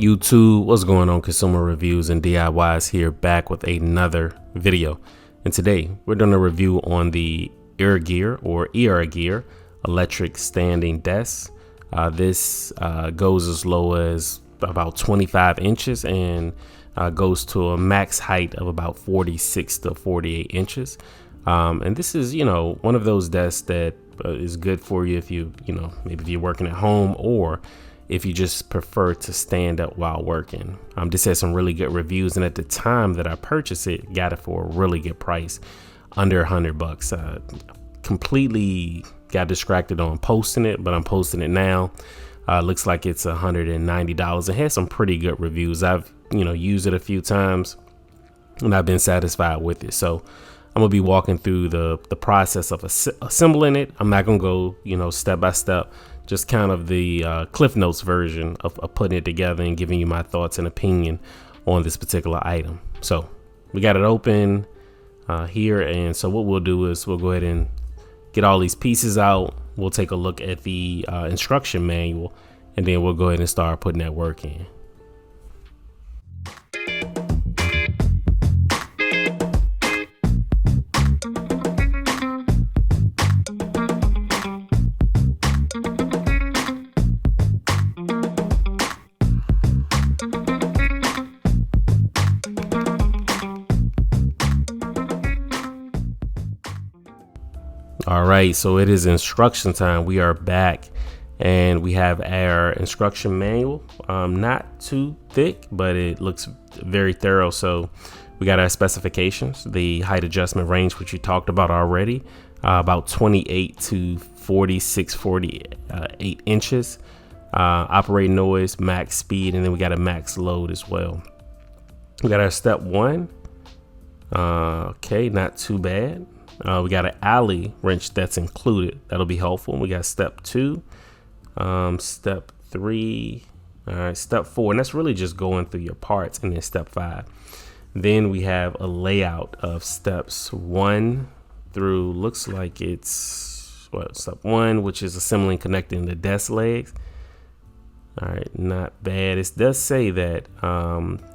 YouTube, what's going on? Consumer Reviews and DIYs here, back with another video. And today we're doing a review on the ErGear or ErGear electric standing desk. This goes as low as about 25 inches and goes to a max height of about 46 to 48 inches. And this is, one of those desks that is good for you if maybe if you're working at home or if you just prefer to stand up while working. This has some really good reviews, and at the time that I purchased it, got it for a really good price, under $100. Completely got distracted on posting it, but I'm posting it now. Looks like it's $190. It has some pretty good reviews. I've used it a few times and I've been satisfied with it. So I'm gonna be walking through the process of assembling it. I'm not gonna go step by step, just kind of the Cliff Notes version of putting it together and giving you my thoughts and opinion on this particular item. So we got it open here, and so what we'll do is we'll go ahead and get all these pieces out. We'll take a look at the instruction manual, and then we'll go ahead and start putting that work in. All right, so it is instruction time. We are back and we have our instruction manual. Not too thick, but it looks very thorough. So we got our specifications, the height adjustment range, which you talked about already, about 28 to 48 inches, operating noise, max speed, and then we got a max load as well. We got our step one. Okay, not too bad. We got an alley wrench that's included. That'll be helpful. We got step two, step three, all right, step four, and that's really just going through your parts, and then step five. Then we have a layout of steps one through, looks like it's step one, which is assembling, connecting the desk legs. All right, not bad. It does say that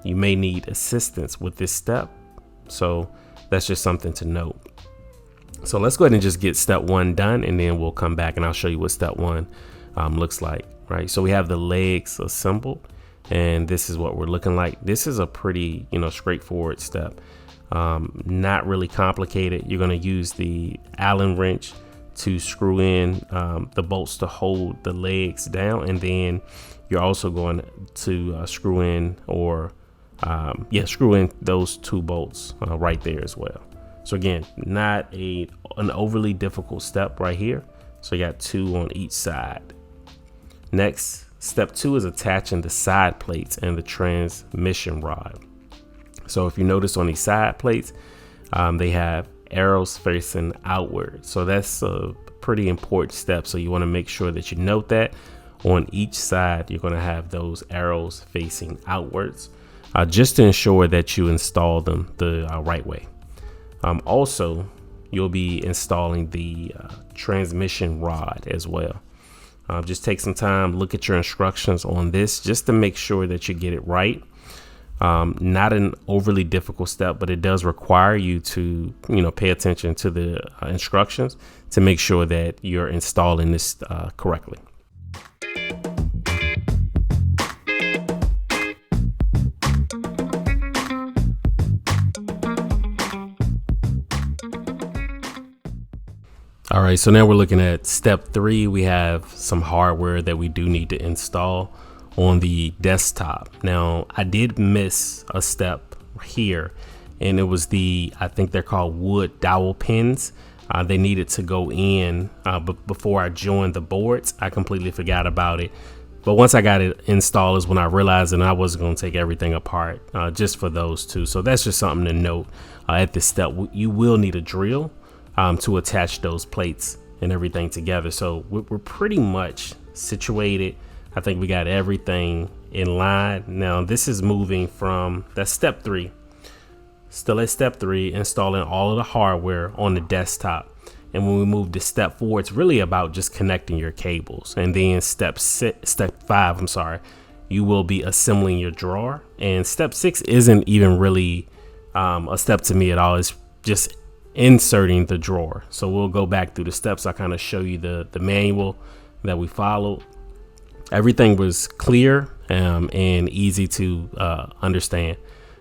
you may need assistance with this step, so that's just something to note. So let's go ahead and just get step one done, and then we'll come back and I'll show you what step one looks like. Right, so we have the legs assembled, and this is what we're looking like. This is a pretty straightforward step, not really complicated. You're going to use the Allen wrench to screw in the bolts to hold the legs down, and then you're also going to screw in those two bolts right there as well. So again, not an overly difficult step right here. So you got two on each side. Next, step two is attaching the side plates and the transmission rod. So if you notice on these side plates, they have arrows facing outward. So that's a pretty important step. So you want to make sure that you note that on each side, you're going to have those arrows facing outwards, just to ensure that you install them the right way. Also, you'll be installing the transmission rod as well. Just take some time, look at your instructions on this just to make sure that you get it right. Not an overly difficult step, but it does require you to pay attention to the instructions to make sure that you're installing this correctly. All right, so now we're looking at step three. We have some hardware that we do need to install on the desktop. Now, I did miss a step here, and it was I think they're called wood dowel pins. They needed to go in before I joined the boards. I completely forgot about it. But once I got it installed is when I realized that I wasn't going to take everything apart just for those two. So that's just something to note at this step. You will need a drill to attach those plates and everything together. So we're pretty much situated. I think we got everything in line. Now this is moving from that step three, still at step three, installing all of the hardware on the desktop. And when we move to step four, it's really about just connecting your cables. And then step five, you will be assembling your drawer. And step 6 isn't even really a step to me at all. It's just inserting the drawer. So we'll go back through the steps. I kind of show you the manual that we followed. Everything was clear and easy to understand.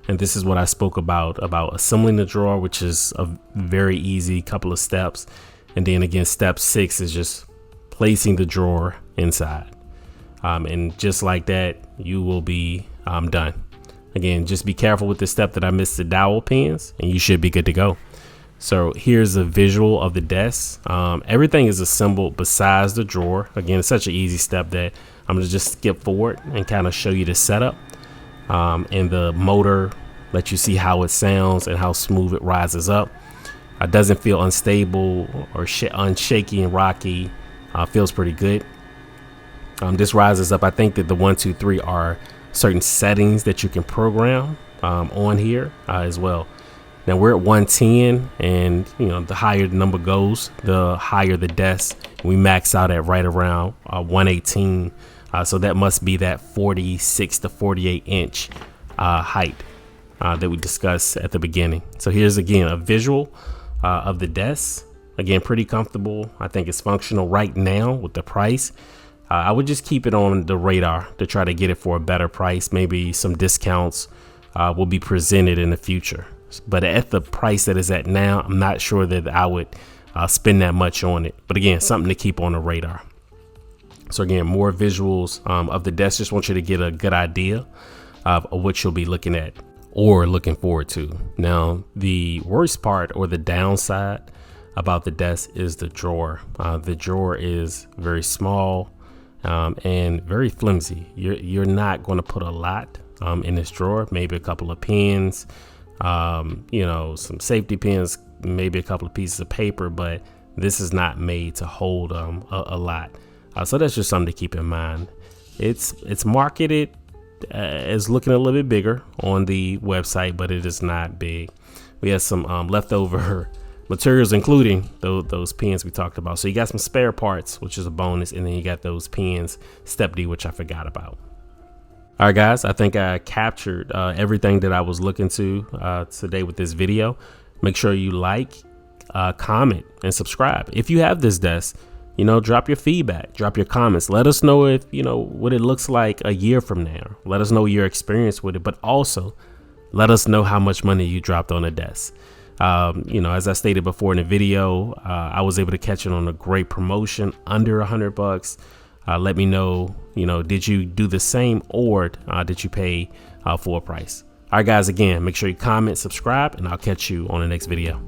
And this is what I spoke about assembling the drawer, which is a very easy couple of steps. And then again, step 6 is just placing the drawer inside. And just like that, you will be done. Again, just be careful with the step that I missed the dowel pins, and you should be good to go. So here's a visual of the desk. Everything is assembled besides the drawer. Again, it's such an easy step that I'm gonna just skip forward and kind of show you the setup. And the motor, let you see how it sounds and how smooth it rises up. It doesn't feel unstable or unshaky and rocky. Feels pretty good. This rises up. I think that the 1, 2, 3 are certain settings that you can program on here as well. Now we're at 110, and the higher the number goes, the higher the desk. We max out at right around 118. So that must be that 46 to 48 inch height that we discussed at the beginning. So here's again a visual of the desk. Again, pretty comfortable. I think it's functional right now with the price. I would just keep it on the radar to try to get it for a better price. Maybe some discounts will be presented in the future. But at the price that is at now, I'm not sure that I would spend that much on it. But again, something to keep on the radar. So again, more visuals of the desk. Just want you to get a good idea of what you'll be looking at or looking forward to. Now, the worst part or the downside about the desk is the drawer. The drawer is very small and very flimsy. You're not going to put a lot in this drawer. Maybe a couple of pins, some safety pins, maybe a couple of pieces of paper, but this is not made to hold a lot. So that's just something to keep in mind. It's marketed as looking a little bit bigger on the website, but it is not big. We have some leftover materials, including those pins we talked about. So you got some spare parts, which is a bonus, and then you got those pins, step D, which I forgot about. All right, guys, I think I captured everything that I was looking to today with this video. Make sure you like, comment, and subscribe. If you have this desk, drop your feedback, drop your comments. Let us know if, what it looks like a year from now. Let us know your experience with it, but also let us know how much money you dropped on a desk. As I stated before in the video, I was able to catch it on a great promotion under $100. Let me know, did you do the same, or did you pay full price? All right, guys, again, make sure you comment, subscribe, and I'll catch you on the next video.